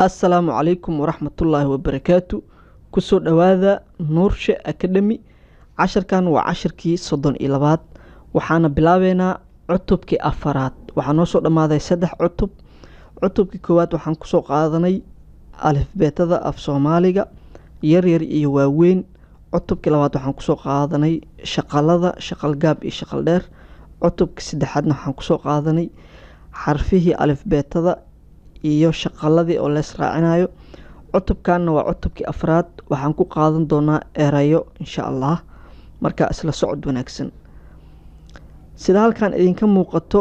السلام عليكم ورحمة الله وبركاته. كسو دواذا نورش أكاديمي عشر كان وعشركي صدن إلابات وحانا بلاوينا عطبكي أفراد وحانوسو دماذا سدح عطبكي كوات وحان كسو قادني ألف بيتذا أف صوماليغا يرير إيواوين عطبكي لبات وحان كسو قادني شقالذا شقال قاب إي شقال دير عطبكي سدحادنا وحان كسو قادني حرفيه ألف بيتذا iyo shaqaladii oo la israacinayo cutubkan waa cutubkii afraad waxaan ku qaadan doonaa erayo insha Allah marka isla socod wanaagsan sida halkan idinka muuqato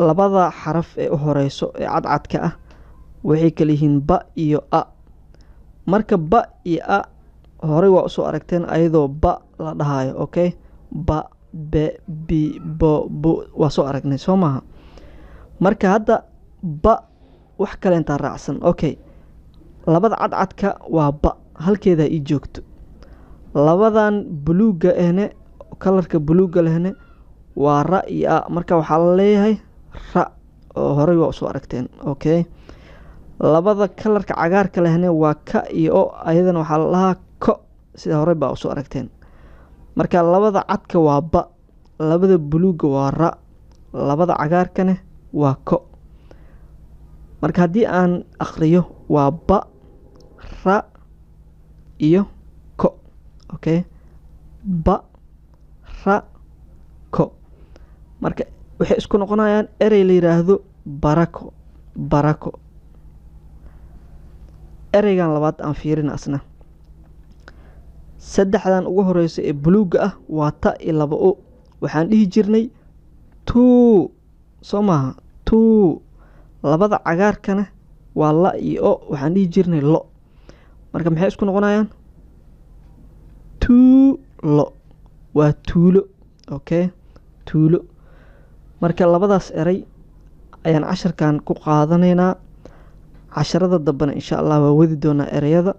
labada xaraf ee u horeyso ee cadcadka ah waxay kala yihiin ba iyo a marka ba iyo a hore waa soo aragteen ayadoo ba la dhahayo okay ba be bi bo bu waa soo aragnay Soomaha marka hadda ba wax kale inta raacsan okay labada cadcadka waa ba halkeeda ii joogto labadan buluuga ahne kalarka buluuga lehne waa ra iyo a marka waxa la leeyahay ra oo hore waa soo aragteen okay labada kalarka cagaarka lehne waa ka iyo ayadana waxa la lahaa ko sida hore baa soo aragteen marka labada cadka waa ba labada buluuga waa ra labada cagaarkana waa ko marka hadii aan akhriyo waa ba ra iyo ko okay ba ra ko marka waxay isku noqonayaan erey la yiraahdo barako ereygan labaad aan fiirina asna saddexdan ugu horeysa ee buluuga ah waa ta iyo laba o waxaan dhihi jirnay tu Soomaha tu labada cagaarkana waa la iyo waxaan dhihi jirnay lo marka maxay isku noqonayaan tuulo waa tuulo okay tuulo marka labadaas erey ayaan casharkan ku qaadanaynaa casharada dambana insha Allah waa wadi doonaa ereyada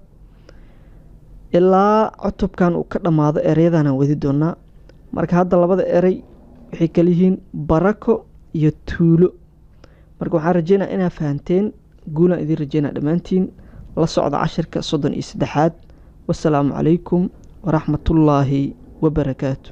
ilaa cutubkan uu ka dhamaado ereyadana wadi doonaa marka hadda labada erey waxay kala yihiin barako iyo tuulo marka waxaan rajeynaa inaad fahanteen guulan idin rajeynaa dhammaantiin la socda casharka 33 wassalaamu calaykum waraxmatullaahi wabarakaatu